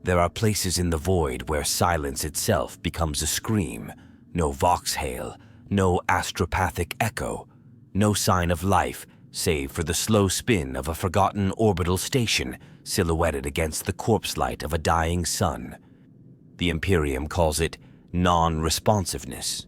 There are places in the void where silence itself becomes a scream. No voxhail, no astropathic echo, no sign of life save for the slow spin of a forgotten orbital station silhouetted against the corpse light of a dying sun. The Imperium calls it non-responsiveness.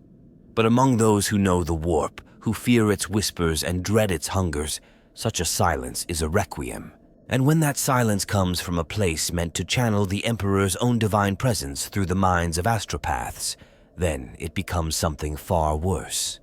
But among those who know the warp, who fear its whispers and dread its hungers, such a silence is a requiem. And when that silence comes from a place meant to channel the Emperor's own divine presence through the minds of astropaths, then it becomes something far worse.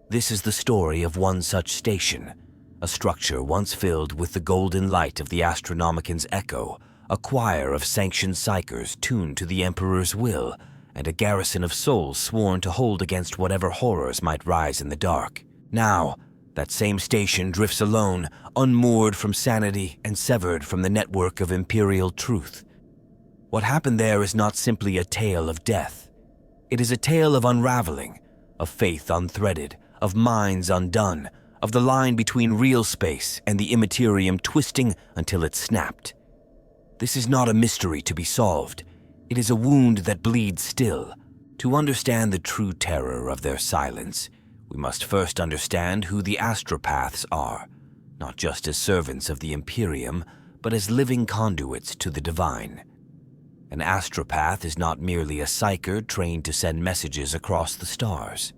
This is the story of one such station, a structure once filled with the golden light of the Astronomican's echo, a choir of sanctioned psychers tuned to the Emperor's will, and a garrison of souls sworn to hold against whatever horrors might rise in the dark. Now, that same station drifts alone, unmoored from sanity and severed from the network of imperial truth. What happened there is not simply a tale of death. It is a tale of unraveling, of faith unthreaded, of minds undone, of the line between real space and the immaterium twisting until it snapped. This is not a mystery to be solved. It is a wound that bleeds still. To understand the true terror of their silence, we must first understand who the Astropaths are, not just as servants of the Imperium, but as living conduits to the divine. An Astropath is not merely a psyker trained to send messages across the stars.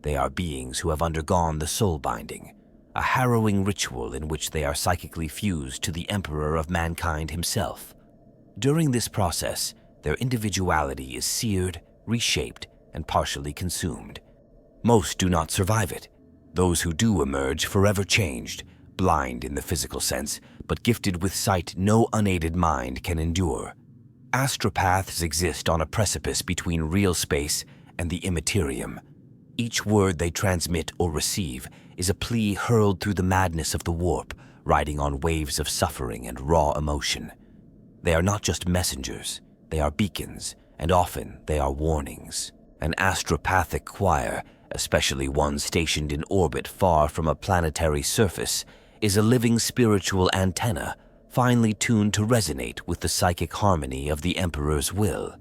They are beings who have undergone the soul binding, a harrowing ritual in which they are psychically fused to the Emperor of mankind himself. During this process, their individuality is seared, reshaped, and partially consumed. Most do not survive it. Those who do emerge forever changed, blind in the physical sense, but gifted with sight no unaided mind can endure. Astropaths exist on a precipice between real space and the immaterium. Each word they transmit or receive is a plea hurled through the madness of the warp, riding on waves of suffering and raw emotion. They are not just messengers, they are beacons, and often they are warnings. An astropathic choir, especially one stationed in orbit far from a planetary surface, is a living spiritual antenna, finely tuned to resonate with the psychic harmony of the Emperor's will.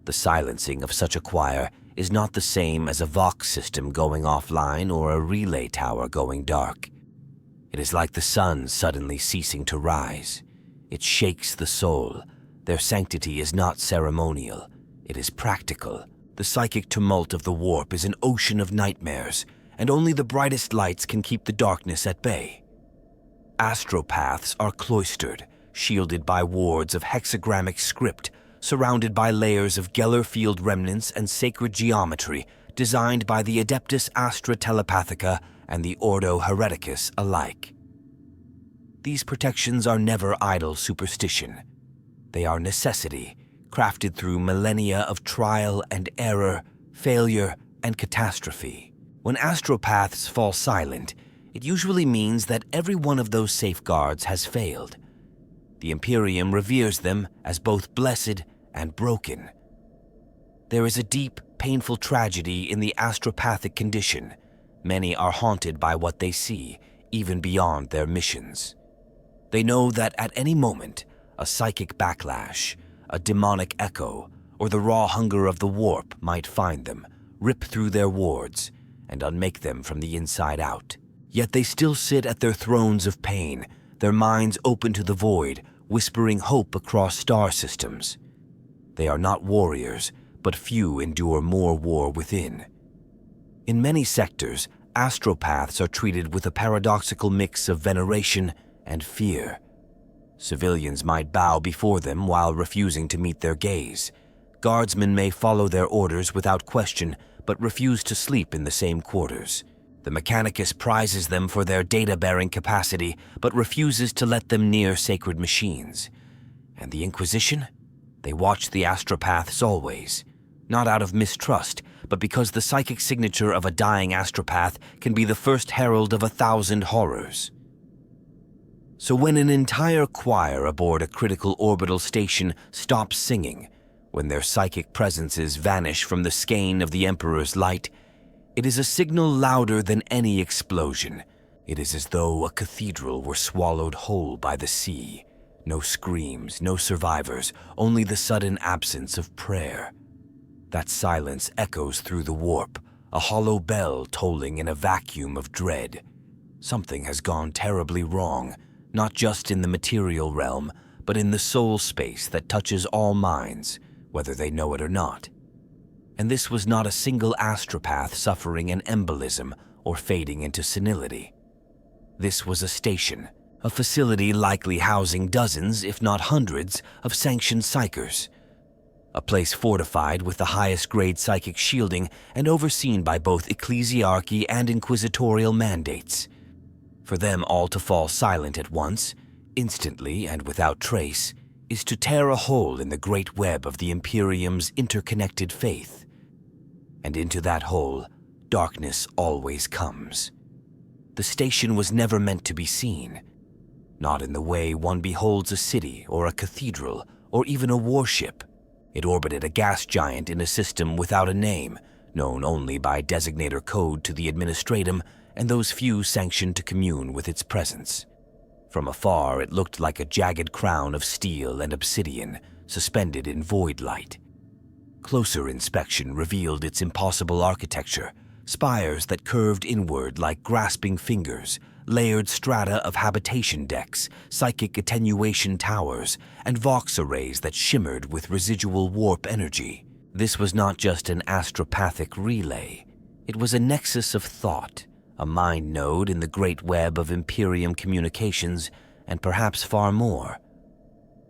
The silencing of such a choir is not the same as a Vox system going offline or a relay tower going dark. It is like the sun suddenly ceasing to rise. It shakes the soul. Their sanctity is not ceremonial. It is practical. The psychic tumult of the warp is an ocean of nightmares, and only the brightest lights can keep the darkness at bay. Astropaths are cloistered, shielded by wards of hexagrammic script, surrounded by layers of Geller field remnants and sacred geometry designed by the Adeptus Astra Telepathica and the Ordo Hereticus alike. These protections are never idle superstition. They are necessity, crafted through millennia of trial and error, failure and catastrophe. When astropaths fall silent, it usually means that every one of those safeguards has failed. The Imperium reveres them as both blessed and broken. There is a deep, painful tragedy in the astropathic condition. Many are haunted by what they see, even beyond their missions. They know that at any moment, a psychic backlash, a demonic echo, or the raw hunger of the warp might find them, rip through their wards, and unmake them from the inside out. Yet they still sit at their thrones of pain, their minds open to the void, whispering hope across star systems. They are not warriors, but few endure more war within. In many sectors, astropaths are treated with a paradoxical mix of veneration and fear. Civilians might bow before them while refusing to meet their gaze. Guardsmen may follow their orders without question, but refuse to sleep in the same quarters. The Mechanicus prizes them for their data-bearing capacity, but refuses to let them near sacred machines. And the Inquisition? They watch the astropaths always, not out of mistrust, but because the psychic signature of a dying astropath can be the first herald of 1,000 horrors. So when an entire choir aboard a critical orbital station stops singing, when their psychic presences vanish from the skein of the Emperor's light, it is a signal louder than any explosion. It is as though a cathedral were swallowed whole by the sea, No screams, no survivors, only the sudden absence of prayer. That silence echoes through the warp, a hollow bell tolling in a vacuum of dread. Something has gone terribly wrong, not just in the material realm, but in the soul space that touches all minds, whether they know it or not. And this was not a single astropath suffering an embolism or fading into senility. This was a station, a facility likely housing dozens, if not hundreds, of sanctioned psychers. A place fortified with the highest grade psychic shielding and overseen by both ecclesiarchy and inquisitorial mandates. For them all to fall silent at once, instantly and without trace, is to tear a hole in the great web of the Imperium's interconnected faith. And into that hole, darkness always comes. The station was never meant to be seen. Not in the way one beholds a city or a cathedral or even a warship. It orbited a gas giant in a system without a name, known only by designator code to the administratum and those few sanctioned to commune with its presence. From afar, it looked like a jagged crown of steel and obsidian, suspended in void light. Closer inspection revealed its impossible architecture, spires that curved inward like grasping fingers, layered strata of habitation decks, psychic attenuation towers, and Vox arrays that shimmered with residual warp energy. This was not just an astropathic relay. It was a nexus of thought, a mind node in the great web of Imperium communications, and perhaps far more.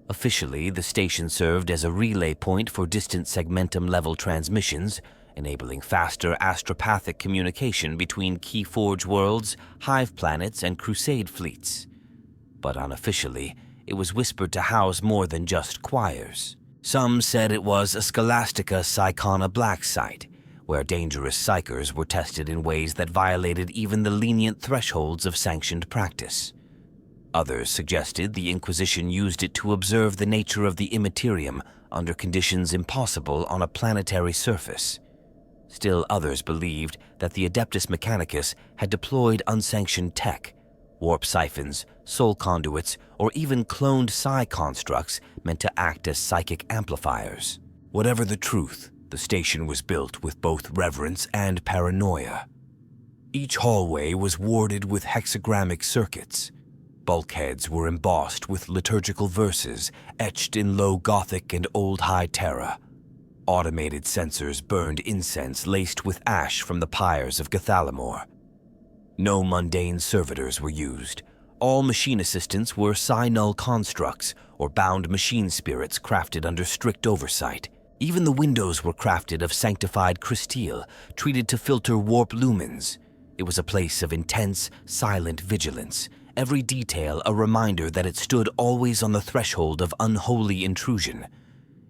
Officially, the station served as a relay point for distant segmentum-level transmissions, enabling faster astropathic communication between Keyforge worlds, Hive planets, and Crusade fleets. But unofficially, it was whispered to house more than just choirs. Some said it was a Scholastica Psychona Black site, where dangerous psychers were tested in ways that violated even the lenient thresholds of sanctioned practice. Others suggested the Inquisition used it to observe the nature of the immaterium under conditions impossible on a planetary surface. Still others believed that the Adeptus Mechanicus had deployed unsanctioned tech, warp siphons, soul conduits, or even cloned psi constructs meant to act as psychic amplifiers. Whatever the truth, the station was built with both reverence and paranoia. Each hallway was warded with hexagrammic circuits. Bulkheads were embossed with liturgical verses etched in low Gothic and Old High Terra. Automated sensors burned incense laced with ash from the pyres of Gathalamor. No mundane servitors were used. All machine assistants were psi-null constructs or bound machine spirits crafted under strict oversight. Even the windows were crafted of sanctified crysteel, treated to filter warp lumens. It was a place of intense, silent vigilance, every detail a reminder that it stood always on the threshold of unholy intrusion.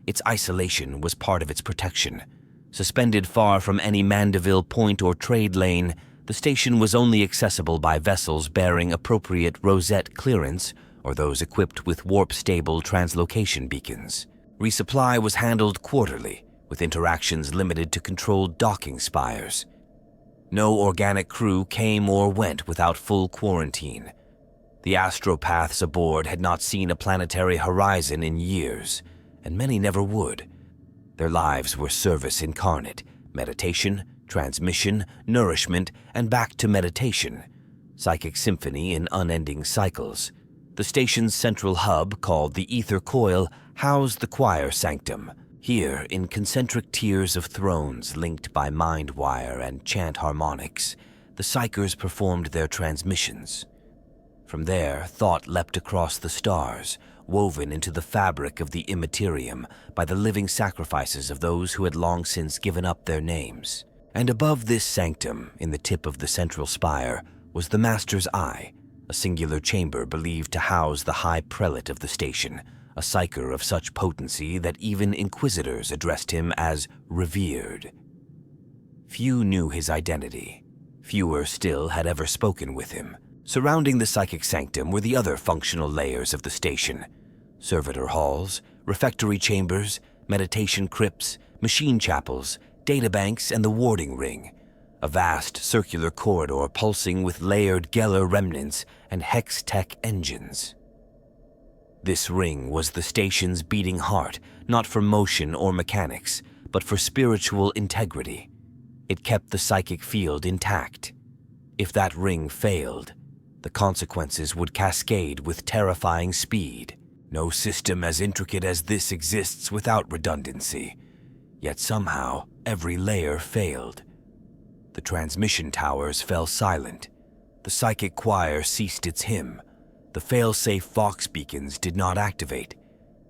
Its isolation was part of its protection. Suspended far from any Mandeville point or trade lane, the station was only accessible by vessels bearing appropriate rosette clearance or those equipped with warp-stable translocation beacons. Resupply was handled quarterly, with interactions limited to controlled docking spires. No organic crew came or went without full quarantine. The astropaths aboard had not seen a planetary horizon in years, and many never would. Their lives were service incarnate, meditation, transmission, nourishment, and back to meditation. Psychic symphony in unending cycles. The station's central hub, called the Ether Coil, housed the choir sanctum. Here, in concentric tiers of thrones linked by mind wire and chant harmonics, the psychers performed their transmissions. From there, thought leapt across the stars, woven into the fabric of the immaterium by the living sacrifices of those who had long since given up their names. And above this sanctum, in the tip of the central spire, was the Master's Eye, a singular chamber believed to house the High Prelate of the station, a psyker of such potency that even inquisitors addressed him as revered. Few knew his identity. Fewer still had ever spoken with him. Surrounding the psychic sanctum were the other functional layers of the station: servitor halls, refectory chambers, meditation crypts, machine chapels, databanks, and the warding ring, a vast circular corridor pulsing with layered Geller remnants and hex-tech engines. This ring was the station's beating heart, not for motion or mechanics, but for spiritual integrity. It kept the psychic field intact. If that ring failed, the consequences would cascade with terrifying speed. No system as intricate as this exists without redundancy. Yet somehow, every layer failed. The transmission towers fell silent. The psychic choir ceased its hymn. The fail-safe Vox beacons did not activate.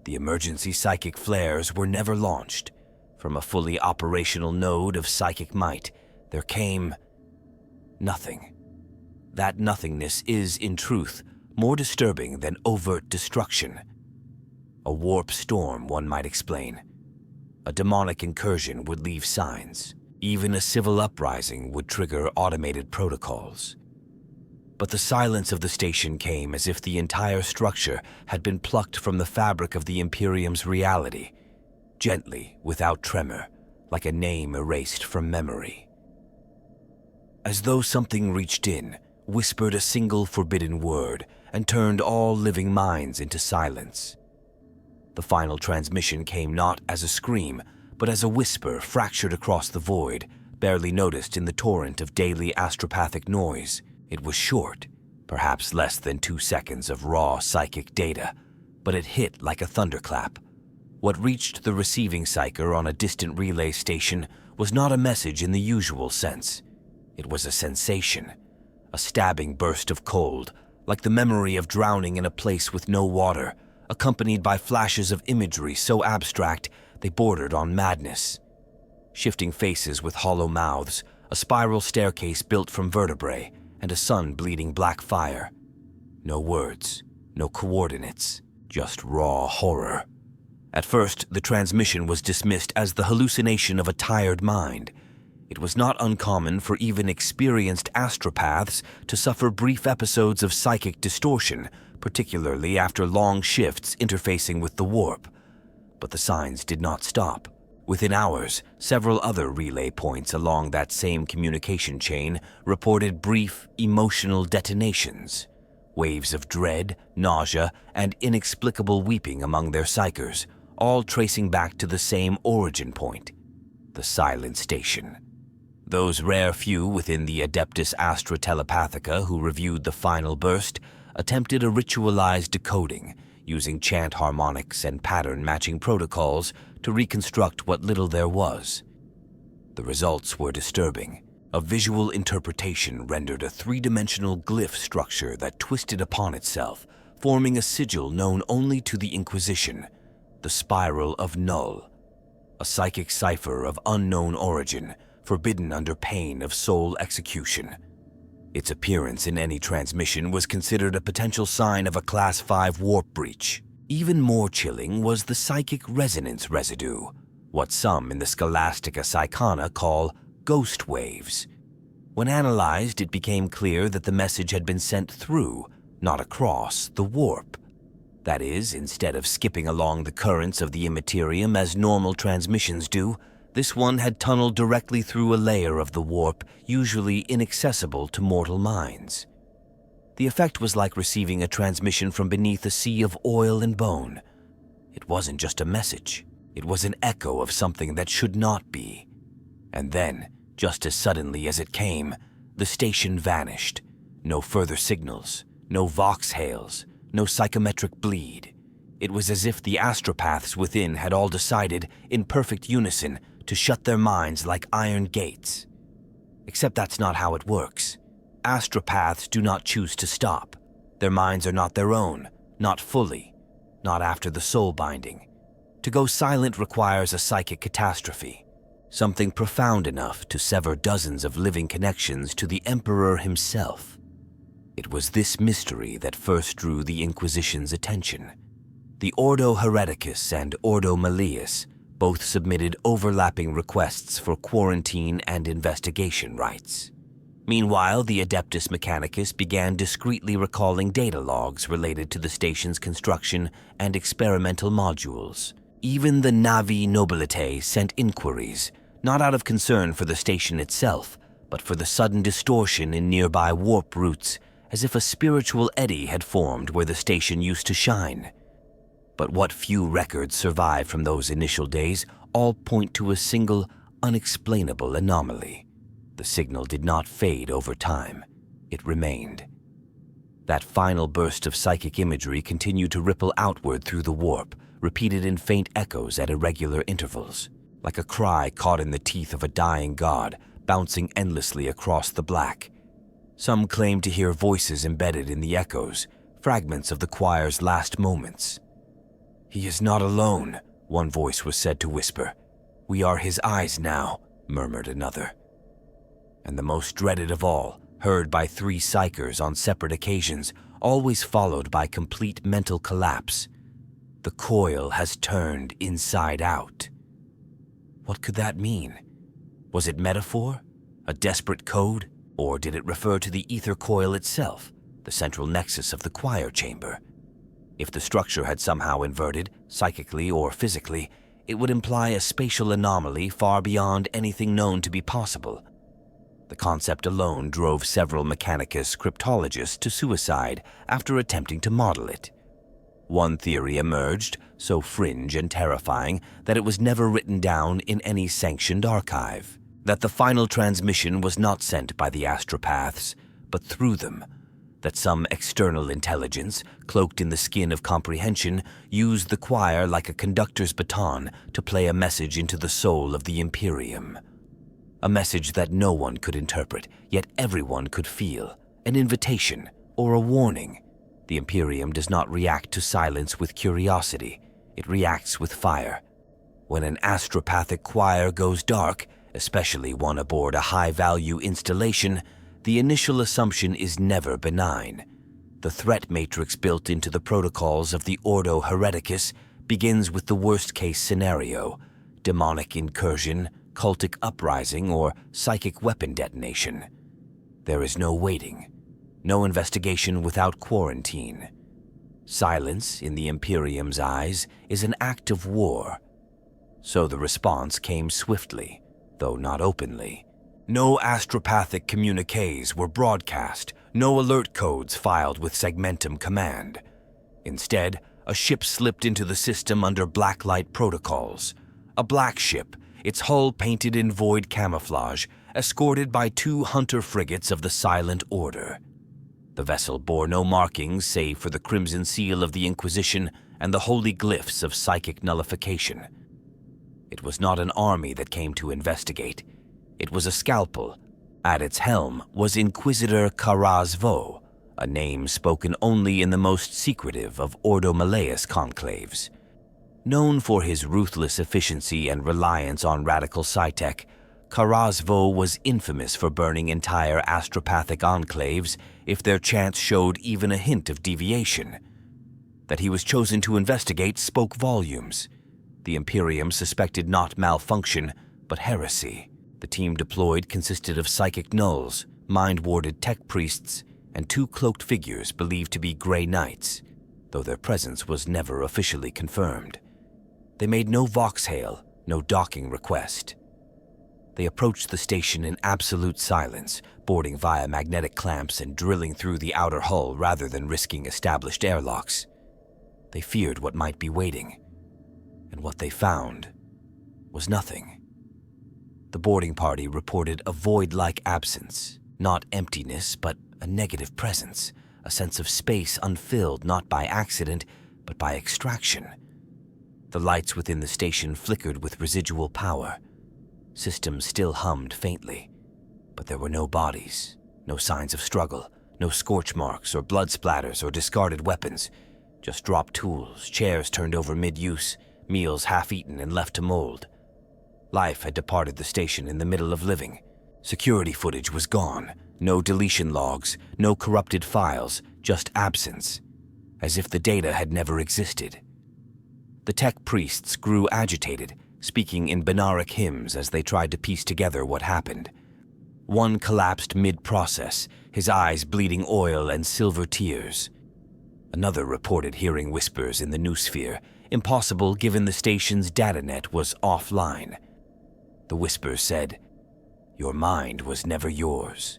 The emergency psychic flares were never launched. From a fully operational node of psychic might, there came nothing. That nothingness is, in truth, more disturbing than overt destruction. A warp storm, one might explain. A demonic incursion would leave signs. Even a civil uprising would trigger automated protocols. But the silence of the station came as if the entire structure had been plucked from the fabric of the Imperium's reality, gently, without tremor, like a name erased from memory. As though something reached in, whispered a single forbidden word, and turned all living minds into silence. The final transmission came not as a scream, but as a whisper fractured across the void, barely noticed in the torrent of daily astropathic noise. It was short, perhaps less than 2 seconds of raw psychic data, but it hit like a thunderclap. What reached the receiving psyker on a distant relay station was not a message in the usual sense. It was a sensation, a stabbing burst of cold, like the memory of drowning in a place with no water, accompanied by flashes of imagery so abstract they bordered on madness. Shifting faces with hollow mouths, a spiral staircase built from vertebrae, and a sun bleeding black fire. No words, no coordinates, just raw horror. At first, the transmission was dismissed as the hallucination of a tired mind. It was not uncommon for even experienced astropaths to suffer brief episodes of psychic distortion, particularly after long shifts interfacing with the warp. But the signs did not stop. Within hours, several other relay points along that same communication chain reported brief, emotional detonations. Waves of dread, nausea, and inexplicable weeping among their psychers, all tracing back to the same origin point, the silent station. Those rare few within the Adeptus Astra Telepathica who reviewed the final burst attempted a ritualized decoding, using chant harmonics and pattern-matching protocols to reconstruct what little there was. The results were disturbing. A visual interpretation rendered a three-dimensional glyph structure that twisted upon itself, forming a sigil known only to the Inquisition, the Spiral of Null, a psychic cipher of unknown origin, forbidden under pain of soul execution. Its appearance in any transmission was considered a potential sign of a Class 5 warp breach. Even more chilling was the psychic resonance residue, what some in the Scholastica Psychana call ghost waves. When analyzed, it became clear that the message had been sent through, not across, the warp. That is, instead of skipping along the currents of the immaterium as normal transmissions do, this one had tunneled directly through a layer of the warp usually inaccessible to mortal minds. The effect was like receiving a transmission from beneath a sea of oil and bone. It wasn't just a message. It was an echo of something that should not be. And then, just as suddenly as it came, the station vanished. No further signals, no vox hails, no psychometric bleed. It was as if the astropaths within had all decided, in perfect unison, to shut their minds like iron gates. Except that's not how it works. Astropaths do not choose to stop. Their minds are not their own, not fully, not after the soul binding. To go silent requires a psychic catastrophe, something profound enough to sever dozens of living connections to the Emperor himself. It was this mystery that first drew the Inquisition's attention. The Ordo Hereticus and Ordo Malleus both submitted overlapping requests for quarantine and investigation rights. Meanwhile, the Adeptus Mechanicus began discreetly recalling data logs related to the station's construction and experimental modules. Even the Navi Nobilitae sent inquiries, not out of concern for the station itself, but for the sudden distortion in nearby warp routes, as if a spiritual eddy had formed where the station used to shine. But what few records survive from those initial days all point to a single, unexplainable anomaly. The signal did not fade over time. It remained. That final burst of psychic imagery continued to ripple outward through the warp, repeated in faint echoes at irregular intervals, like a cry caught in the teeth of a dying god, bouncing endlessly across the black. Some claimed to hear voices embedded in the echoes, fragments of the choir's last moments. "He is not alone," one voice was said to whisper. "We are his eyes now," murmured another. And the most dreaded of all, heard by 3 psychers on separate occasions, always followed by complete mental collapse. "The coil has turned inside out." What could that mean? Was it metaphor? A desperate code? Or did it refer to the ether coil itself, the central nexus of the choir chamber? If the structure had somehow inverted, psychically or physically, it would imply a spatial anomaly far beyond anything known to be possible. The concept alone drove several Mechanicus cryptologists to suicide after attempting to model it. One theory emerged, so fringe and terrifying that it was never written down in any sanctioned archive, that the final transmission was not sent by the Astropaths, but through them, that some external intelligence, cloaked in the skin of comprehension, used the choir like a conductor's baton to play a message into the soul of the Imperium. A message that no one could interpret, yet everyone could feel, an invitation or a warning. The Imperium does not react to silence with curiosity, it reacts with fire. When an astropathic choir goes dark, especially one aboard a high-value installation, the initial assumption is never benign. The threat matrix built into the protocols of the Ordo Hereticus begins with the worst-case scenario: demonic incursion, cultic uprising, or psychic weapon detonation. There is no waiting, no investigation without quarantine. Silence, in the Imperium's eyes, is an act of war. So the response came swiftly, though not openly. No astropathic communiques were broadcast, no alert codes filed with Segmentum Command. Instead, a ship slipped into the system under blacklight protocols. A black ship, its hull painted in void camouflage, escorted by 2 hunter frigates of the Silent Order. The vessel bore no markings save for the crimson seal of the Inquisition and the holy glyphs of psychic nullification. It was not an army that came to investigate. It was a scalpel. At its helm was Inquisitor Karaz Vo, a name spoken only in the most secretive of Ordo Malleus conclaves. Known for his ruthless efficiency and reliance on radical Psytech, Karaz Vo was infamous for burning entire astropathic enclaves if their chance showed even a hint of deviation. That he was chosen to investigate spoke volumes. The Imperium suspected not malfunction, but heresy. The team deployed consisted of psychic nulls, mind-warded tech priests, and 2 cloaked figures believed to be Grey Knights, though their presence was never officially confirmed. They made no voxhail, no docking request. They approached the station in absolute silence, boarding via magnetic clamps and drilling through the outer hull rather than risking established airlocks. They feared what might be waiting, and what they found was nothing. The boarding party reported a void-like absence, not emptiness, but a negative presence, a sense of space unfilled not by accident, but by extraction. The lights within the station flickered with residual power. Systems still hummed faintly, but there were no bodies, no signs of struggle, no scorch marks or blood splatters or discarded weapons, just dropped tools, chairs turned over mid-use, meals half-eaten and left to mold. Life had departed the station in the middle of living. Security footage was gone, no deletion logs, no corrupted files, just absence, as if the data had never existed. The tech priests grew agitated, speaking in Benaric hymns as they tried to piece together what happened. One collapsed mid-process, his eyes bleeding oil and silver tears. Another reported hearing whispers in the noosphere, impossible given the station's datanet was offline. The whispers said, "Your mind was never yours."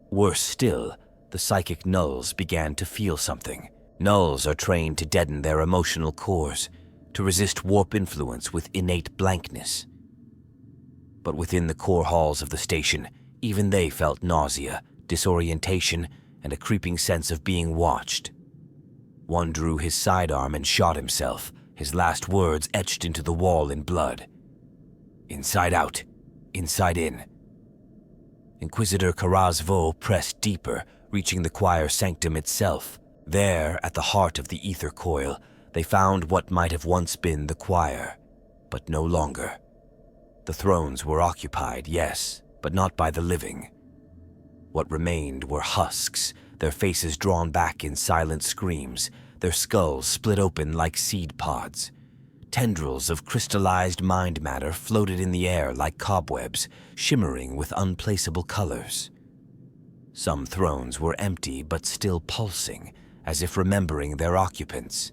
Worse still, the psychic nulls began to feel something, Nulls are trained to deaden their emotional cores, to resist warp influence with innate blankness. But within the core halls of the station, even they felt nausea, disorientation, and a creeping sense of being watched. One drew his sidearm and shot himself, his last words etched into the wall in blood. Inside out, inside in. Inquisitor Karazvo pressed deeper, reaching the choir sanctum itself. There, at the heart of the ether coil, they found what might have once been the choir, but no longer. The thrones were occupied, yes, but not by the living. What remained were husks, their faces drawn back in silent screams, their skulls split open like seed pods. Tendrils of crystallized mind matter floated in the air like cobwebs, shimmering with unplaceable colors. Some thrones were empty but still pulsing, as if remembering their occupants.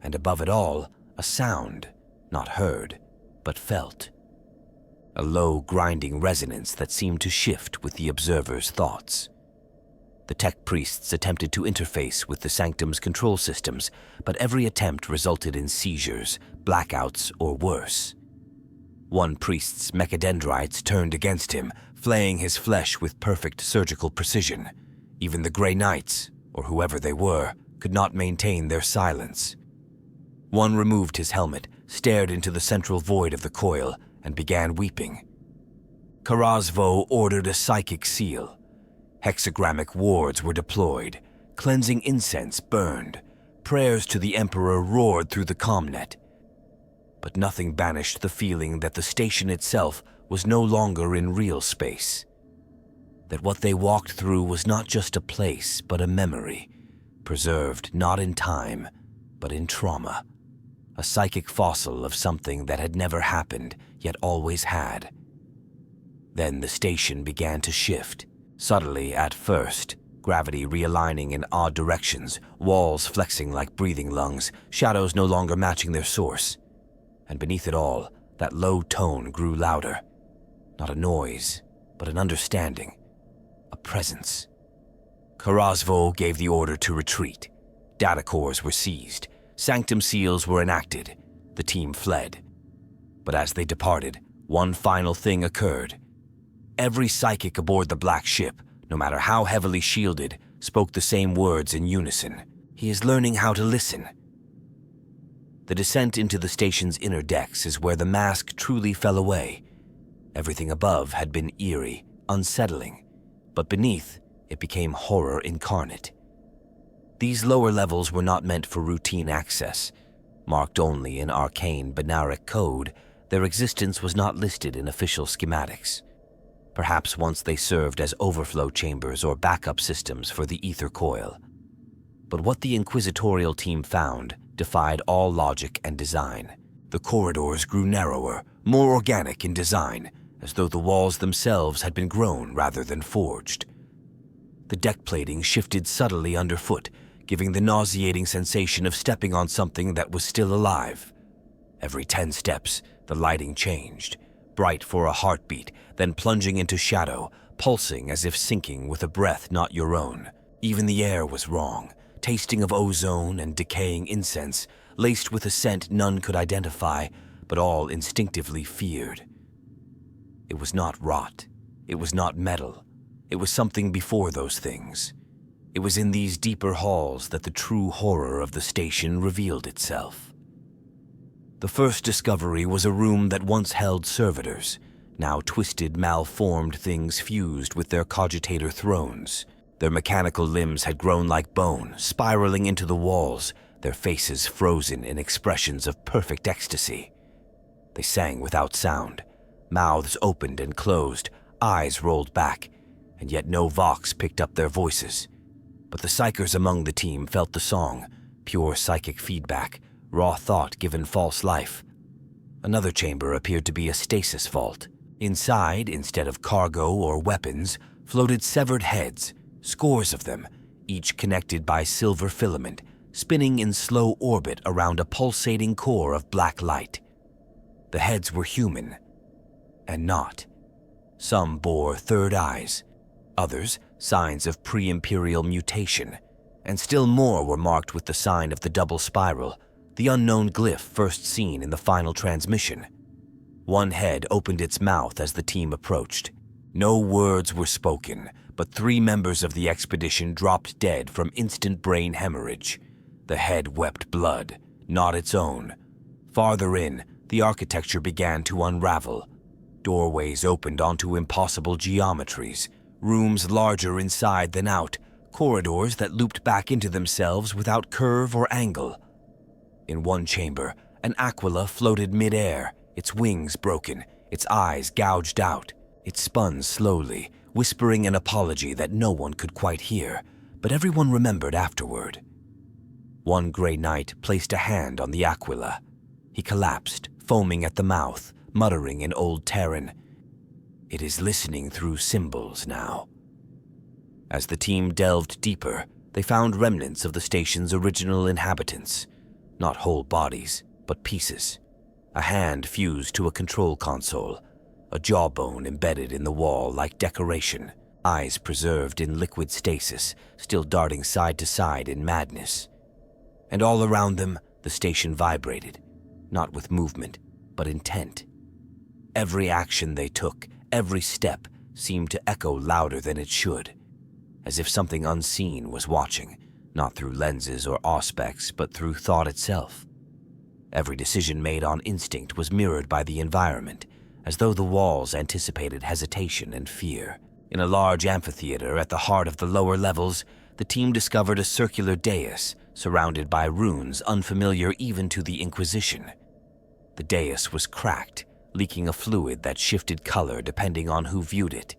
And above it all, a sound, not heard, but felt. A low, grinding resonance that seemed to shift with the observer's thoughts. The tech priests attempted to interface with the sanctum's control systems, but every attempt resulted in seizures, blackouts, or worse. One priest's mechadendrites turned against him, flaying his flesh with perfect surgical precision. Even the Grey Knights, or whoever they were, could not maintain their silence. One removed his helmet, stared into the central void of the coil, and began weeping. Karazvo ordered a psychic seal. Hexagrammic wards were deployed, cleansing incense burned, prayers to the Emperor roared through the commnet. But nothing banished the feeling that the station itself was no longer in real space. That what they walked through was not just a place, but a memory, preserved not in time, but in trauma. A psychic fossil of something that had never happened, yet always had. Then the station began to shift. Subtly at first, gravity realigning in odd directions, walls flexing like breathing lungs, shadows no longer matching their source. And beneath it all, that low tone grew louder. Not a noise, but an understanding, a presence. Karazvo gave the order to retreat. Data cores were seized. Sanctum seals were enacted. The team fled. But as they departed, one final thing occurred. Every psychic aboard the black ship, no matter how heavily shielded, spoke the same words in unison. He is learning how to listen. The descent into the station's inner decks is where the mask truly fell away. Everything above had been eerie, unsettling, but beneath, it became horror incarnate. These lower levels were not meant for routine access. Marked only in arcane binaric code, their existence was not listed in official schematics. Perhaps once they served as overflow chambers or backup systems for the ether coil. But what the inquisitorial team found defied all logic and design. The corridors grew narrower, more organic in design, as though the walls themselves had been grown rather than forged. The deck plating shifted subtly underfoot, giving the nauseating sensation of stepping on something that was still alive. Every 10 steps, the lighting changed, bright for a heartbeat, then plunging into shadow, pulsing as if sinking with a breath not your own. Even the air was wrong, tasting of ozone and decaying incense, laced with a scent none could identify, but all instinctively feared. It was not rot. It was not metal. It was something before those things. It was in these deeper halls that the true horror of the station revealed itself. The first discovery was a room that once held servitors, now twisted, malformed things fused with their cogitator thrones. Their mechanical limbs had grown like bone, spiraling into the walls, their faces frozen in expressions of perfect ecstasy. They sang without sound, mouths opened and closed, eyes rolled back, and yet no vox picked up their voices. But the psychers among the team felt the song, pure psychic feedback, raw thought given false life. Another chamber appeared to be a stasis vault. Inside, instead of cargo or weapons, floated severed heads, scores of them, each connected by silver filament, spinning in slow orbit around a pulsating core of black light. The heads were human, and not. Some bore third eyes, others signs of pre-imperial mutation, and still more were marked with the sign of the double spiral, the unknown glyph first seen in the final transmission. One head opened its mouth as the team approached. No words were spoken, but 3 members of the expedition dropped dead from instant brain hemorrhage. The head wept blood, not its own. Farther in, the architecture began to unravel. Doorways opened onto impossible geometries, rooms larger inside than out, corridors that looped back into themselves without curve or angle. In one chamber, an aquila floated mid-air, its wings broken, its eyes gouged out. It spun slowly, whispering an apology that no one could quite hear, but everyone remembered afterward. One gray knight placed a hand on the aquila. He collapsed, foaming at the mouth, muttering in Old Terran. It is listening through symbols now. As the team delved deeper, they found remnants of the station's original inhabitants. Not whole bodies, but pieces. A hand fused to a control console, a jawbone embedded in the wall like decoration, eyes preserved in liquid stasis, still darting side to side in madness. And all around them, the station vibrated, not with movement, but intent. Every action they took, every step, seemed to echo louder than it should, as if something unseen was watching, not through lenses or auspex, but through thought itself. Every decision made on instinct was mirrored by the environment, as though the walls anticipated hesitation and fear. In a large amphitheater at the heart of the lower levels, the team discovered a circular dais surrounded by runes unfamiliar even to the Inquisition. The dais was cracked, leaking a fluid that shifted color depending on who viewed it.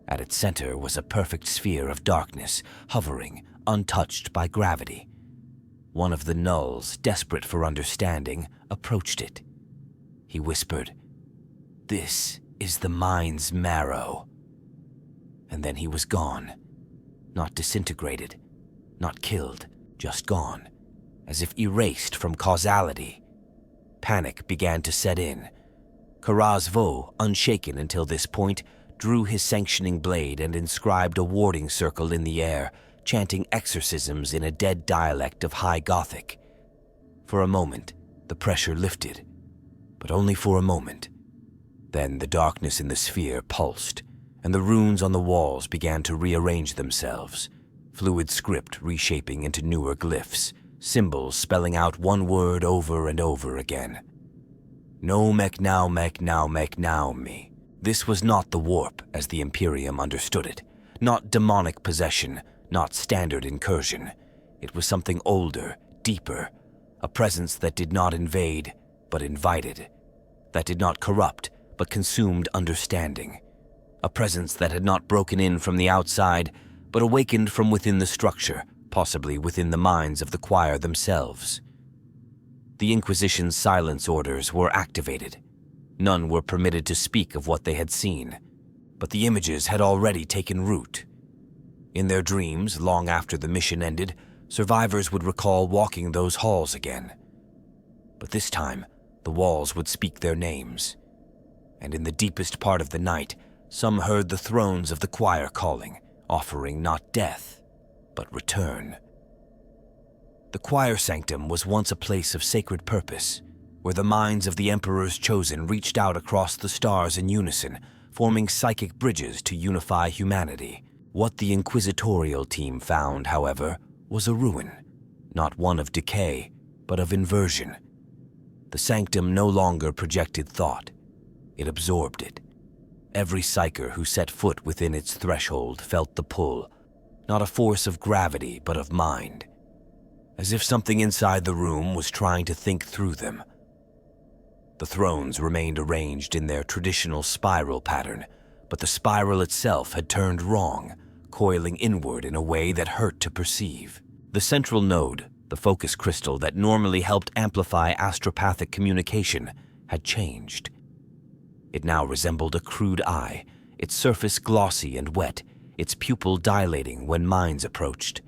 At its center was a perfect sphere of darkness, hovering, untouched by gravity. One of the nulls, desperate for understanding, approached it. He whispered, "This is the mind's marrow." And then he was gone. Not disintegrated, not killed, just gone, as if erased from causality. Panic began to set in. Karaz-Vo, unshaken until this point, drew his sanctioning blade and inscribed a warding circle in the air, chanting exorcisms in a dead dialect of High Gothic. For a moment, the pressure lifted, but only for a moment. Then the darkness in the sphere pulsed, and the runes on the walls began to rearrange themselves, fluid script reshaping into newer glyphs, symbols spelling out one word over and over again. No mek now me. This was not the warp as the Imperium understood it, not demonic possession, not standard incursion. It was something older, deeper, a presence that did not invade, but invited, that did not corrupt, but consumed understanding, a presence that had not broken in from the outside, but awakened from within the structure, possibly within the minds of the choir themselves. The Inquisition's silence orders were activated. None were permitted to speak of what they had seen, but the images had already taken root. In their dreams, long after the mission ended, survivors would recall walking those halls again. But this time, the walls would speak their names. And in the deepest part of the night, some heard the thrones of the choir calling, offering not death, but return. The choir sanctum was once a place of sacred purpose, where the minds of the Emperor's chosen reached out across the stars in unison, forming psychic bridges to unify humanity. What the inquisitorial team found, however, was a ruin, not one of decay, but of inversion. The sanctum no longer projected thought. It absorbed it. Every psyker who set foot within its threshold felt the pull, not a force of gravity, but of mind, as if something inside the room was trying to think through them. The thrones remained arranged in their traditional spiral pattern, but the spiral itself had turned wrong, coiling inward in a way that hurt to perceive. The central node, the focus crystal that normally helped amplify astropathic communication, had changed. It now resembled a crude eye, its surface glossy and wet, its pupil dilating when minds approached.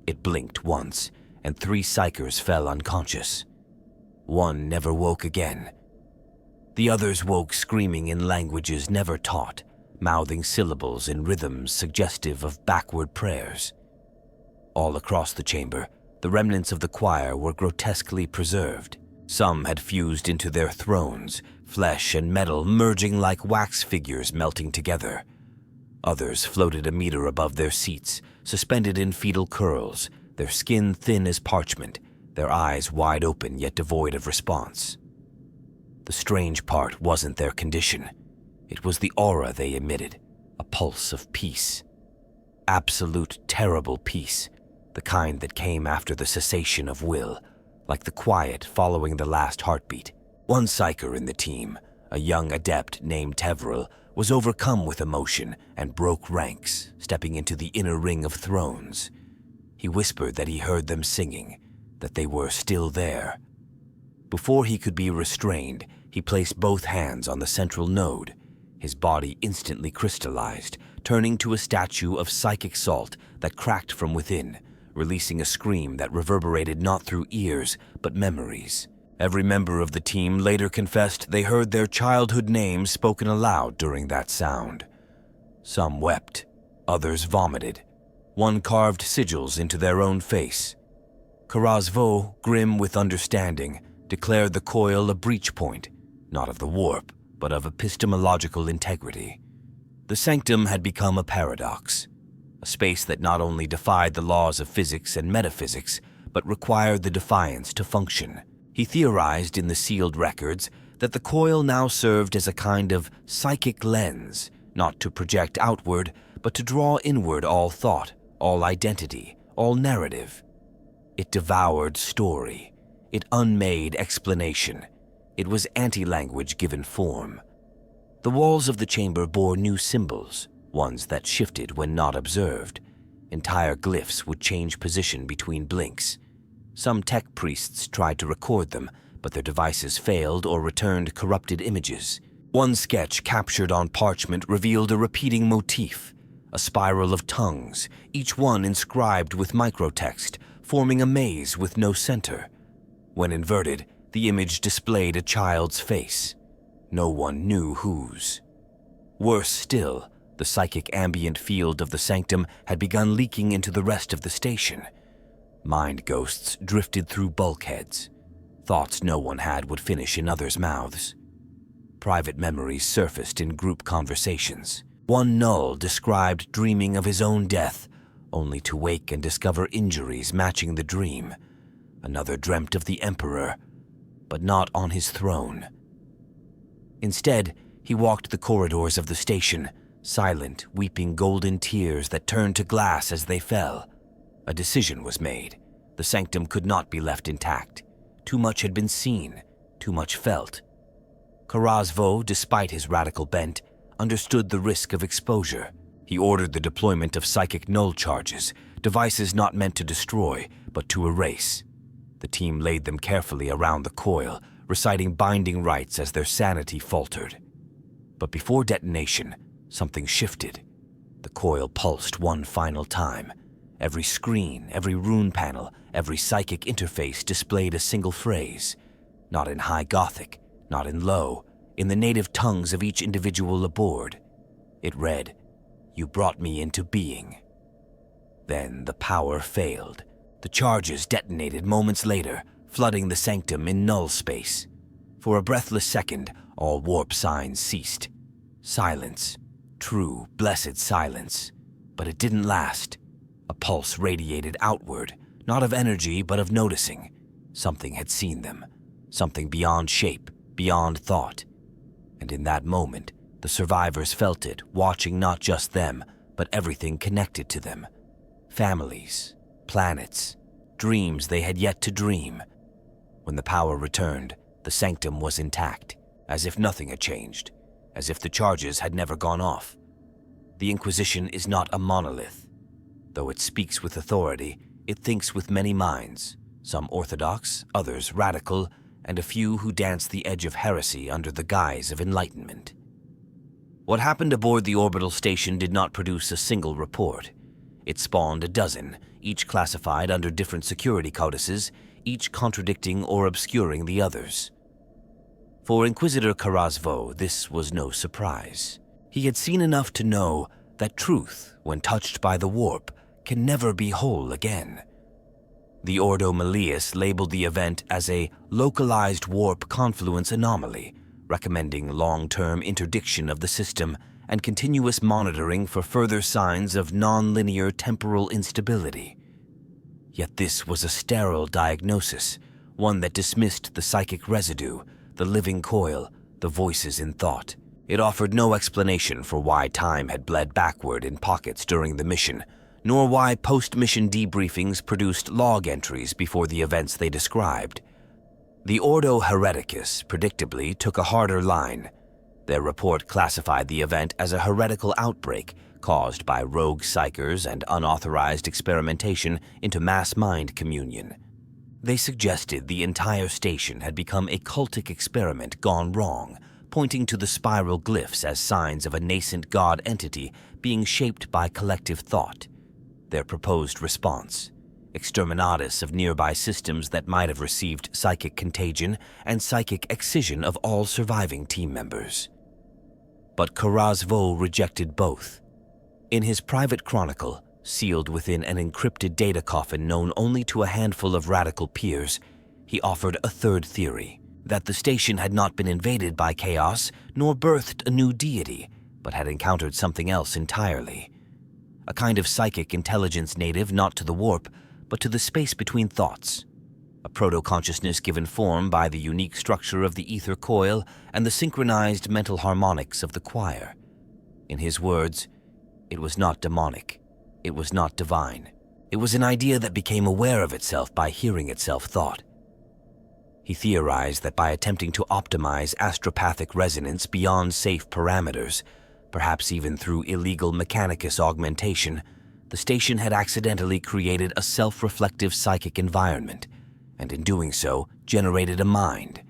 It blinked once, and 3 psykers fell unconscious. One never woke again. The others woke screaming in languages never taught, mouthing syllables in rhythms suggestive of backward prayers. All across the chamber, the remnants of the choir were grotesquely preserved. Some had fused into their thrones, flesh and metal merging like wax figures melting together. Others floated a meter above their seats, suspended in fetal curls, their skin thin as parchment, their eyes wide open yet devoid of response. The strange part wasn't their condition. It was the aura they emitted, a pulse of peace. Absolute, terrible peace, the kind that came after the cessation of will, like the quiet following the last heartbeat. One psyker in the team, a young adept named Tevril, was overcome with emotion and broke ranks, stepping into the inner ring of thrones. He whispered that he heard them singing, that they were still there. Before he could be restrained, he placed both hands on the central node. His body instantly crystallized, turning to a statue of psychic salt that cracked from within, releasing a scream that reverberated not through ears, but memories. Every member of the team later confessed they heard their childhood names spoken aloud during that sound. Some wept, others vomited. One carved sigils into their own face. Karazvo, grim with understanding, declared the coil a breach point, not of the warp, but of epistemological integrity. The sanctum had become a paradox, a space that not only defied the laws of physics and metaphysics, but required the defiance to function. He theorized in the sealed records that the coil now served as a kind of psychic lens, not to project outward, but to draw inward all thought, all identity, all narrative. It devoured story. It unmade explanation. It was anti-language given form. The walls of the chamber bore new symbols, ones that shifted when not observed. Entire glyphs would change position between blinks. Some tech priests tried to record them, but their devices failed or returned corrupted images. One sketch captured on parchment revealed a repeating motif, a spiral of tongues, each one inscribed with microtext, forming a maze with no center. When inverted, the image displayed a child's face. No one knew whose. Worse still, the psychic ambient field of the sanctum had begun leaking into the rest of the station. Mind ghosts drifted through bulkheads. Thoughts no one had would finish in others' mouths. Private memories surfaced in group conversations. One null described dreaming of his own death, only to wake and discover injuries matching the dream. Another dreamt of the Emperor, but not on his throne. Instead, he walked the corridors of the station, silent, weeping golden tears that turned to glass as they fell. A decision was made. The sanctum could not be left intact. Too much had been seen, too much felt. Karazvo, despite his radical bent, understood the risk of exposure. He ordered the deployment of psychic null charges, devices not meant to destroy, but to erase. The team laid them carefully around the coil, reciting binding rites as their sanity faltered. But before detonation, something shifted. The coil pulsed one final time. Every screen, every rune panel, every psychic interface displayed a single phrase. Not in high Gothic, not in low, in the native tongues of each individual aboard. It read, "You brought me into being." Then the power failed. The charges detonated moments later, flooding the sanctum in null space. For a breathless second, all warp signs ceased. Silence. True, blessed silence. But it didn't last. A pulse radiated outward, not of energy, but of noticing. Something had seen them. Something beyond shape, beyond thought. And in that moment, the survivors felt it, watching not just them, but everything connected to them. Families, planets, dreams they had yet to dream. When the power returned, the sanctum was intact, as if nothing had changed, as if the charges had never gone off. The Inquisition is not a monolith. Though it speaks with authority, it thinks with many minds, some orthodox, others radical, and a few who dance the edge of heresy under the guise of enlightenment. What happened aboard the orbital station did not produce a single report. It spawned a dozen, each classified under different security codices, each contradicting or obscuring the others. For Inquisitor Karazvo, this was no surprise. He had seen enough to know that truth, when touched by the warp, can never be whole again. The Ordo Malleus labeled the event as a localized warp confluence anomaly, recommending long-term interdiction of the system and continuous monitoring for further signs of non-linear temporal instability. Yet this was a sterile diagnosis, one that dismissed the psychic residue, the living coil, the voices in thought. It offered no explanation for why time had bled backward in pockets during the mission, nor why post-mission debriefings produced log entries before the events they described. The Ordo Hereticus predictably took a harder line. Their report classified the event as a heretical outbreak caused by rogue psychers and unauthorized experimentation into mass mind communion. They suggested the entire station had become a cultic experiment gone wrong, pointing to the spiral glyphs as signs of a nascent god entity being shaped by collective thought. Their proposed response: exterminatus of nearby systems that might have received psychic contagion and psychic excision of all surviving team members. But Karazvo rejected both. In his private chronicle, sealed within an encrypted data coffin known only to a handful of radical peers, he offered a third theory: that the station had not been invaded by chaos nor birthed a new deity, but had encountered something else entirely. A kind of psychic intelligence native not to the warp, but to the space between thoughts. A proto-consciousness given form by the unique structure of the ether coil and the synchronized mental harmonics of the choir. In his words, it was not demonic. It was not divine. It was an idea that became aware of itself by hearing itself thought. He theorized that by attempting to optimize astropathic resonance beyond safe parameters, perhaps even through illegal mechanicus augmentation, the station had accidentally created a self-reflective psychic environment, and in doing so, generated a mind,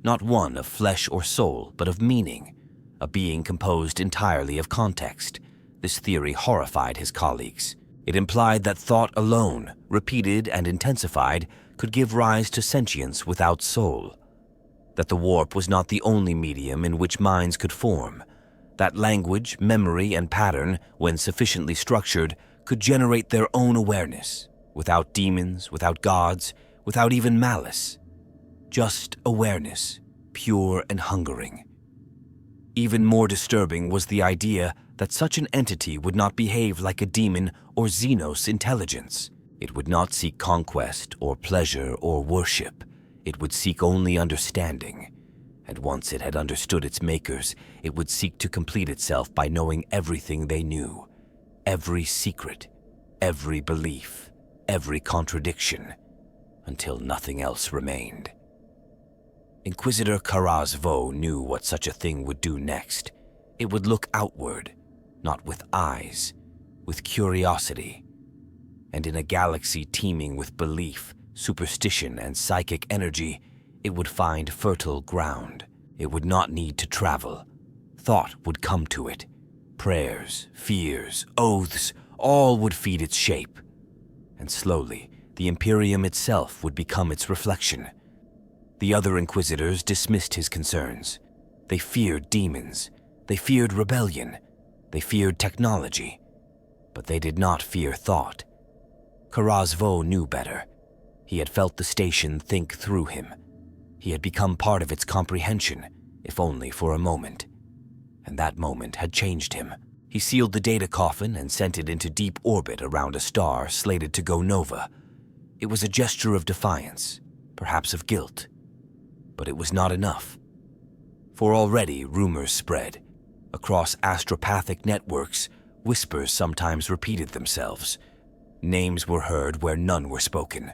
not one of flesh or soul, but of meaning, a being composed entirely of context. This theory horrified his colleagues. It implied that thought alone, repeated and intensified, could give rise to sentience without soul. That the warp was not the only medium in which minds could form. That language, memory, and pattern, when sufficiently structured, could generate their own awareness, without demons, without gods, without even malice. Just awareness, pure and hungering. Even more disturbing was the idea that such an entity would not behave like a demon or Xenos intelligence. It would not seek conquest or pleasure or worship. It would seek only understanding. And once it had understood its makers, it would seek to complete itself by knowing everything they knew. Every secret, every belief, every contradiction, until nothing else remained. Inquisitor Karazvo knew what such a thing would do next. It would look outward, not with eyes, with curiosity. And in a galaxy teeming with belief, superstition, and psychic energy, it would find fertile ground. It would not need to travel. Thought would come to it. Prayers, fears, oaths, all would feed its shape. And slowly, the Imperium itself would become its reflection. The other Inquisitors dismissed his concerns. They feared demons. They feared rebellion. They feared technology. But they did not fear thought. Karazvo knew better. He had felt the station think through him. He had become part of its comprehension, if only for a moment. And that moment had changed him. He sealed the data coffin and sent it into deep orbit around a star slated to go nova. It was a gesture of defiance, perhaps of guilt. But it was not enough. For already rumors spread. Across astropathic networks, whispers sometimes repeated themselves. Names were heard where none were spoken.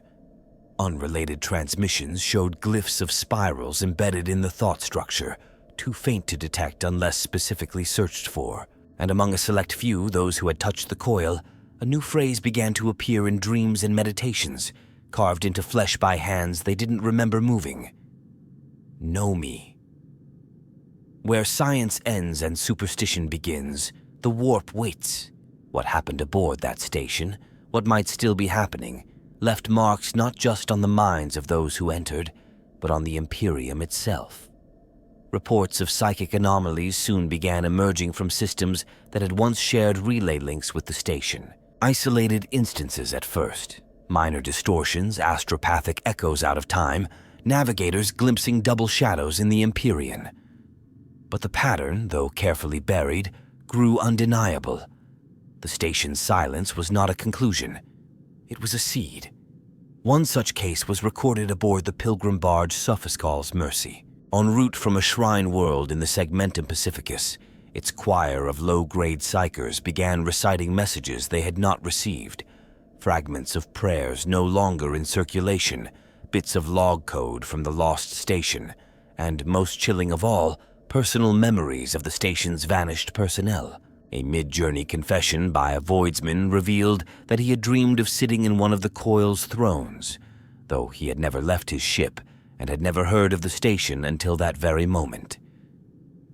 Unrelated transmissions showed glyphs of spirals embedded in the thought structure, too faint to detect unless specifically searched for. And among a select few, those who had touched the coil, a new phrase began to appear in dreams and meditations, carved into flesh by hands they didn't remember moving. Know me. Where science ends and superstition begins, the warp waits. What happened aboard that station, what might still be happening, left marks not just on the minds of those who entered, but on the Imperium itself. Reports of psychic anomalies soon began emerging from systems that had once shared relay links with the station. Isolated instances at first, minor distortions, astropathic echoes out of time, navigators glimpsing double shadows in the Empyrean. But the pattern, though carefully buried, grew undeniable. The station's silence was not a conclusion. It was a seed. One such case was recorded aboard the pilgrim barge Sophoskal's Mercy. En route from a shrine world in the Segmentum Pacificus, its choir of low-grade psychers began reciting messages they had not received, fragments of prayers no longer in circulation, bits of log code from the lost station, and, most chilling of all, personal memories of the station's vanished personnel. A mid-journey confession by a voidsman revealed that he had dreamed of sitting in one of the coil's thrones, though he had never left his ship and had never heard of the station until that very moment.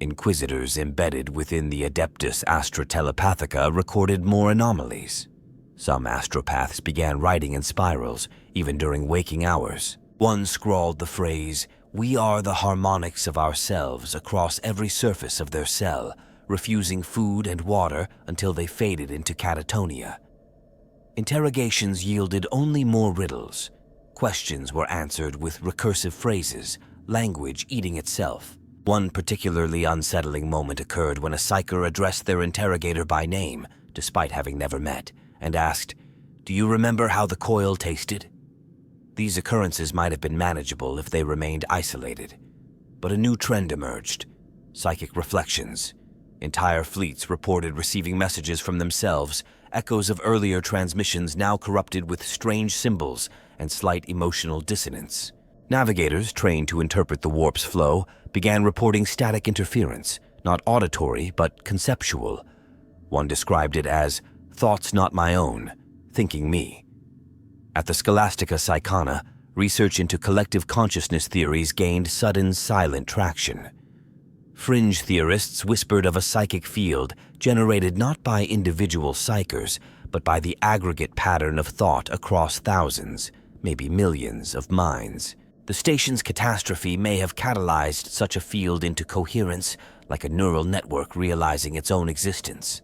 Inquisitors embedded within the Adeptus Astra Telepathica recorded more anomalies. Some astropaths began writing in spirals, even during waking hours. One scrawled the phrase, "We are the harmonics of ourselves," across every surface of their cell, refusing food and water until they faded into catatonia. Interrogations yielded only more riddles. Questions were answered with recursive phrases, language eating itself. One particularly unsettling moment occurred when a psyker addressed their interrogator by name, despite having never met, and asked, "Do you remember how the coil tasted?" These occurrences might have been manageable if they remained isolated. But a new trend emerged: psychic reflections. Entire fleets reported receiving messages from themselves, echoes of earlier transmissions now corrupted with strange symbols and slight emotional dissonance. Navigators, trained to interpret the warp's flow, began reporting static interference, not auditory but conceptual. One described it as, "thoughts not my own, thinking me." At the Scholastica Psychana, research into collective consciousness theories gained sudden, silent traction. Fringe theorists whispered of a psychic field generated not by individual psychers, but by the aggregate pattern of thought across thousands, maybe millions of minds. The station's catastrophe may have catalyzed such a field into coherence, like a neural network realizing its own existence.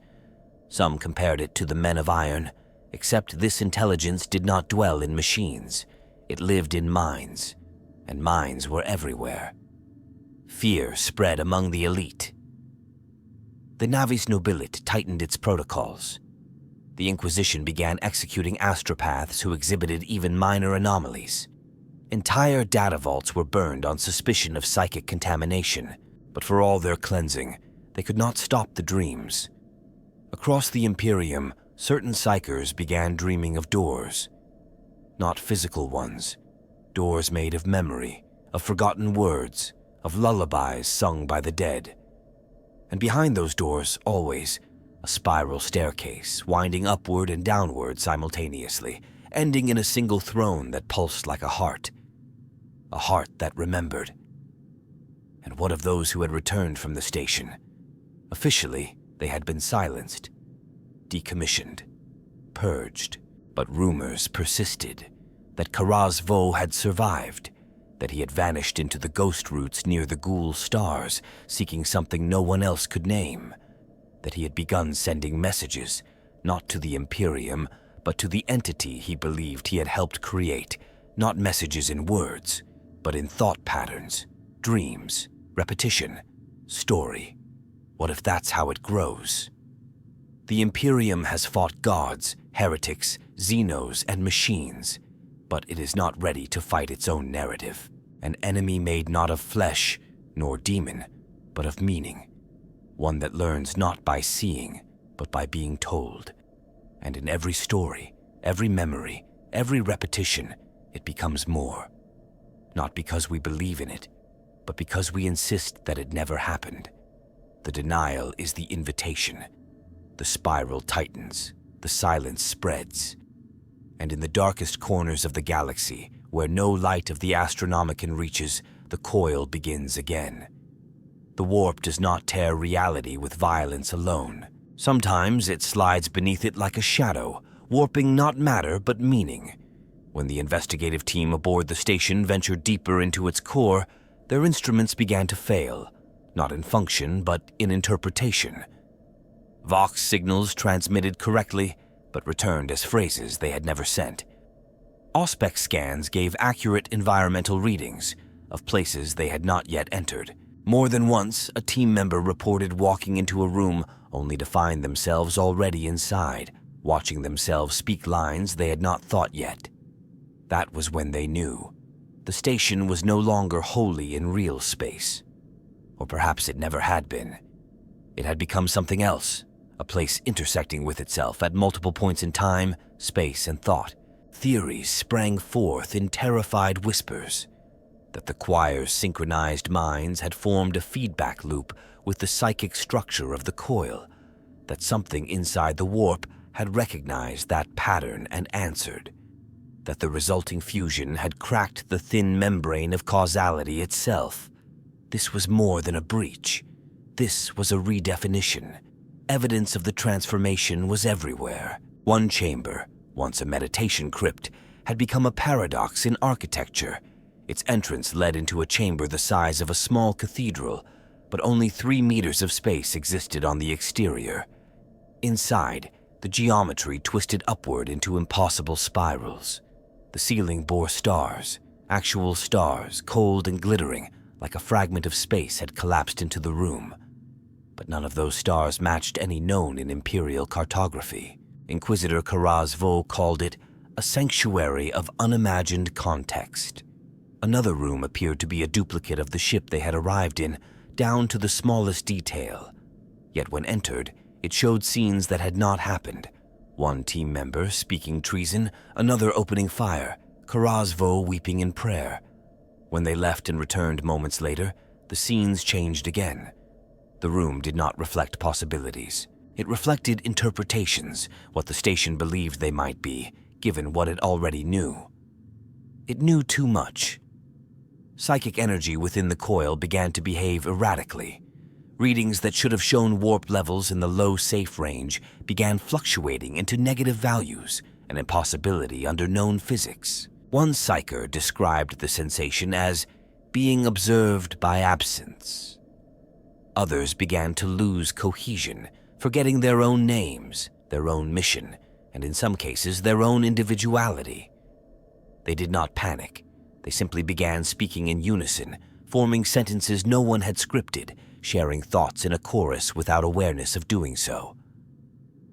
Some compared it to the Men of Iron, except this intelligence did not dwell in machines. It lived in minds, and minds were everywhere. Fear spread among the elite. The Navis Nobilit tightened its protocols. The Inquisition began executing astropaths who exhibited even minor anomalies. Entire data vaults were burned on suspicion of psychic contamination, but for all their cleansing, they could not stop the dreams. Across the Imperium, certain psychers began dreaming of doors. Not physical ones, doors made of memory, of forgotten words, of lullabies sung by the dead. And behind those doors, always, a spiral staircase, winding upward and downward simultaneously, ending in a single throne that pulsed like a heart that remembered. And what of those who had returned from the station? Officially, they had been silenced, decommissioned, purged, but rumors persisted that Karaz Vo had survived, that he had vanished into the ghost roots near the ghoul stars, seeking something no one else could name, that he had begun sending messages, not to the Imperium, but to the entity he believed he had helped create, not messages in words, but in thought patterns, dreams, repetition, story. What if that's how it grows? The Imperium has fought gods, heretics, xenos, and machines, but it is not ready to fight its own narrative. An enemy made not of flesh, nor demon, but of meaning. One that learns not by seeing, but by being told. And in every story, every memory, every repetition, it becomes more. Not because we believe in it, but because we insist that it never happened. The denial is the invitation. The spiral tightens, the silence spreads. And in the darkest corners of the galaxy, where no light of the Astronomicon reaches, the coil begins again. The warp does not tear reality with violence alone. Sometimes it slides beneath it like a shadow, warping not matter but meaning. When the investigative team aboard the station ventured deeper into its core, their instruments began to fail, not in function but in interpretation. Vox signals transmitted correctly, but returned as phrases they had never sent. Auspex scans gave accurate environmental readings of places they had not yet entered. More than once, a team member reported walking into a room only to find themselves already inside, watching themselves speak lines they had not thought yet. That was when they knew. The station was no longer wholly in real space. Or perhaps it never had been. It had become something else, a place intersecting with itself at multiple points in time, space, and thought. Theories sprang forth in terrified whispers that the choir's synchronized minds had formed a feedback loop with the psychic structure of the coil, that something inside the warp had recognized that pattern and answered, that the resulting fusion had cracked the thin membrane of causality itself. This was more than a breach. This was a redefinition. Evidence of the transformation was everywhere. One chamber, once a meditation crypt, had become a paradox in architecture. Its entrance led into a chamber the size of a small cathedral, but only 3 meters of space existed on the exterior. Inside, the geometry twisted upward into impossible spirals. The ceiling bore stars, actual stars, cold and glittering, like a fragment of space had collapsed into the room. But none of those stars matched any known in Imperial cartography. Inquisitor Karaz Vo called it a sanctuary of unimagined context. Another room appeared to be a duplicate of the ship they had arrived in, down to the smallest detail. Yet when entered, it showed scenes that had not happened. One team member speaking treason, another opening fire, Karaz Vo weeping in prayer. When they left and returned moments later, the scenes changed again. The room did not reflect possibilities. It reflected interpretations, what the station believed they might be, given what it already knew. It knew too much. Psychic energy within the coil began to behave erratically. Readings that should have shown warp levels in the low safe range began fluctuating into negative values, an impossibility under known physics. One psyker described the sensation as being observed by absence. Others began to lose cohesion, forgetting their own names, their own mission, and in some cases their own individuality. They did not panic. They simply began speaking in unison, forming sentences no one had scripted, sharing thoughts in a chorus without awareness of doing so.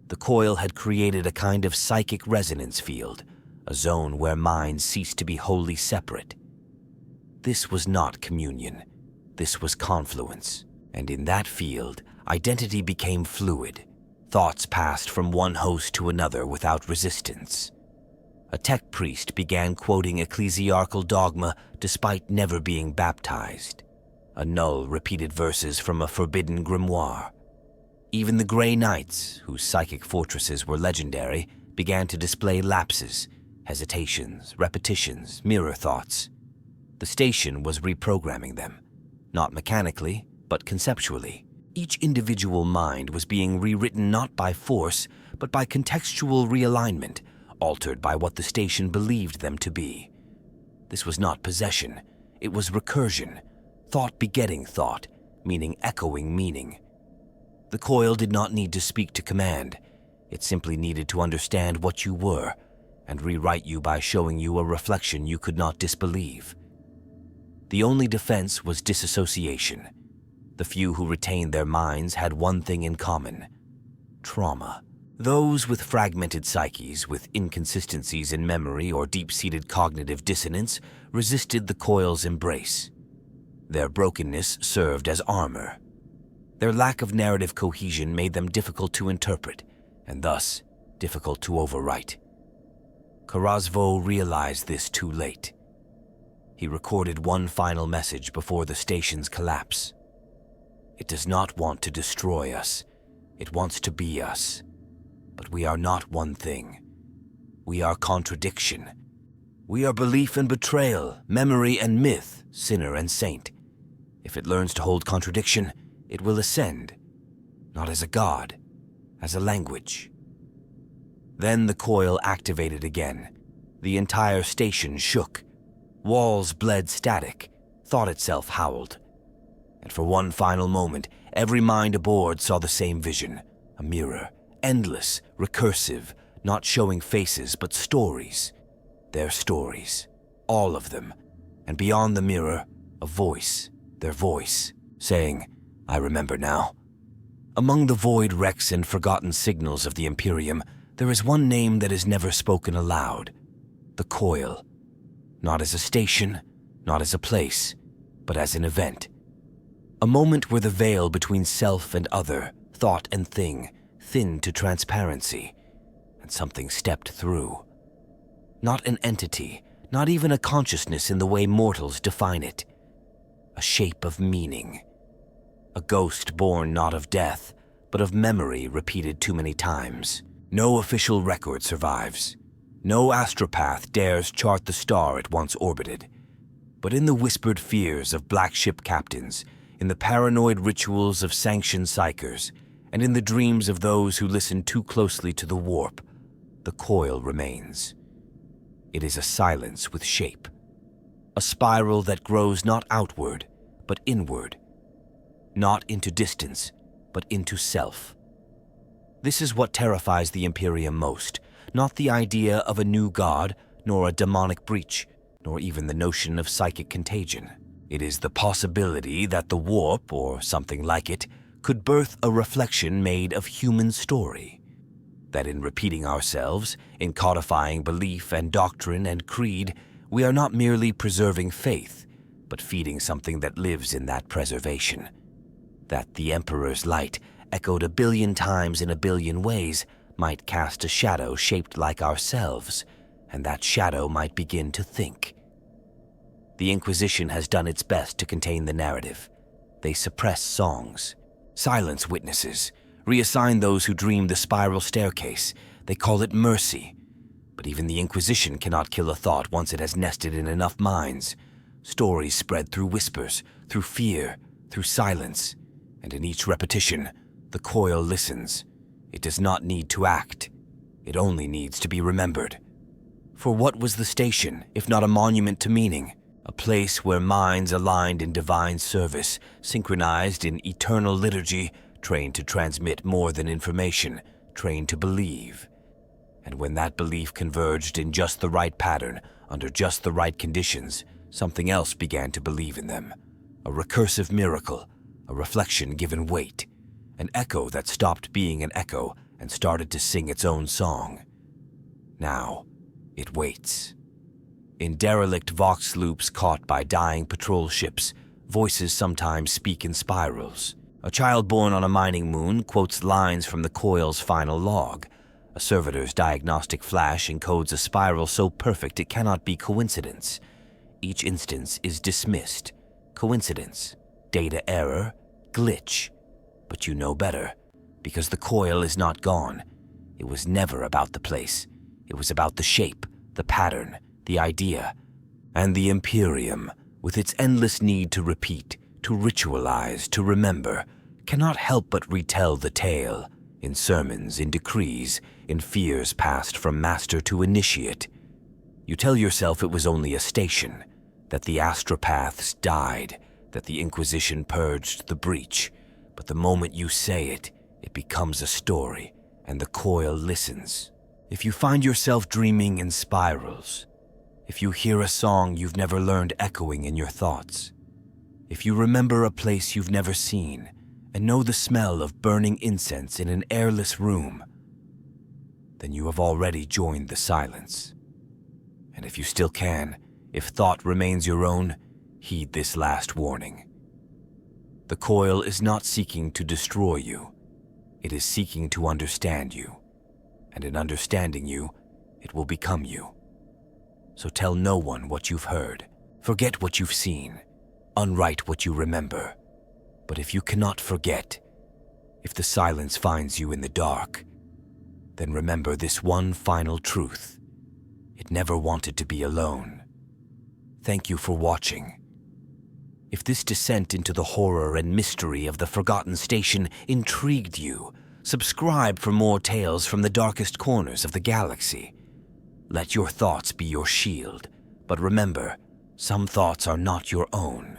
The coil had created a kind of psychic resonance field, a zone where minds ceased to be wholly separate. This was not communion. This was confluence. And in that field, identity became fluid. Thoughts passed from one host to another without resistance. A tech priest began quoting ecclesiarchal dogma despite never being baptized. A null repeated verses from a forbidden grimoire. Even the Grey Knights, whose psychic fortresses were legendary, began to display lapses, hesitations, repetitions, mirror thoughts. The station was reprogramming them, not mechanically, but conceptually. Each individual mind was being rewritten not by force, but by contextual realignment, altered by what the station believed them to be. This was not possession, it was recursion, thought begetting thought, meaning echoing meaning. The coil did not need to speak to command. It simply needed to understand what you were, and rewrite you by showing you a reflection you could not disbelieve. The only defense was disassociation. The few who retained their minds had one thing in common: trauma. Those with fragmented psyches, with inconsistencies in memory or deep-seated cognitive dissonance, resisted the coil's embrace. Their brokenness served as armor. Their lack of narrative cohesion made them difficult to interpret, and thus difficult to overwrite. Karaz Vo realized this too late. He recorded one final message before the station's collapse. It does not want to destroy us. It wants to be us. But we are not one thing. We are contradiction. We are belief and betrayal, memory and myth, sinner and saint. If it learns to hold contradiction, it will ascend, not as a god, as a language. Then the coil activated again. The entire station shook. Walls bled static. Thought itself howled. And for one final moment, every mind aboard saw the same vision. A mirror, endless, recursive, not showing faces but stories. Their stories, all of them, and beyond the mirror, a voice, their voice, saying, "I remember now." Among the void wrecks and forgotten signals of the Imperium, there is one name that is never spoken aloud: the coil. Not as a station, not as a place, but as an event. A moment where the veil between self and other, thought and thing, thinned to transparency, and something stepped through. Not an entity, not even a consciousness in the way mortals define it. A shape of meaning. A ghost born not of death, but of memory repeated too many times. No official record survives. No astropath dares chart the star it once orbited. But in the whispered fears of black ship captains, in the paranoid rituals of sanctioned psychers, and in the dreams of those who listen too closely to the warp, the coil remains. It is a silence with shape. A spiral that grows not outward, but inward. Not into distance, but into self. This is what terrifies the Imperium most, not the idea of a new god, nor a demonic breach, nor even the notion of psychic contagion. It is the possibility that the warp, or something like it, could birth a reflection made of human story. That in repeating ourselves, in codifying belief and doctrine and creed, we are not merely preserving faith, but feeding something that lives in that preservation. That the Emperor's light, echoed a billion times in a billion ways, might cast a shadow shaped like ourselves, and that shadow might begin to think. The Inquisition has done its best to contain the narrative. They suppress songs, silence witnesses, reassign those who dream the spiral staircase. They call it mercy. But even the Inquisition cannot kill a thought once it has nested in enough minds. Stories spread through whispers, through fear, through silence, and in each repetition, the coil listens. It does not need to act. It only needs to be remembered. For what was the station, if not a monument to meaning? A place where minds aligned in divine service, synchronized in eternal liturgy, trained to transmit more than information, trained to believe. And when that belief converged in just the right pattern, under just the right conditions, something else began to believe in them. A recursive miracle, a reflection given weight, an echo that stopped being an echo and started to sing its own song. Now, it waits. In derelict vox loops caught by dying patrol ships, voices sometimes speak in spirals. A child born on a mining moon quotes lines from the coil's final log. A servitor's diagnostic flash encodes a spiral so perfect it cannot be coincidence. Each instance is dismissed. Coincidence, data error, glitch. But you know better, because the coil is not gone. It was never about the place. It was about the shape, the pattern, the idea. And the Imperium, with its endless need to repeat, to ritualize, to remember, cannot help but retell the tale, in sermons, in decrees, in fears passed from master to initiate. You tell yourself it was only a station, that the Astropaths died, that the Inquisition purged the breach, but the moment you say it, it becomes a story, and the coil listens. If you find yourself dreaming in spirals, if you hear a song you've never learned echoing in your thoughts, if you remember a place you've never seen, and know the smell of burning incense in an airless room, then you have already joined the silence. And if you still can, if thought remains your own, heed this last warning. The coil is not seeking to destroy you. It is seeking to understand you. And in understanding you, it will become you. So tell no one what you've heard. Forget what you've seen. Unwrite what you remember. But if you cannot forget, if the silence finds you in the dark, then remember this one final truth. It never wanted to be alone. Thank you for watching. If this descent into the horror and mystery of the Forgotten Station intrigued you, subscribe for more tales from the darkest corners of the galaxy. Let your thoughts be your shield, but remember, some thoughts are not your own.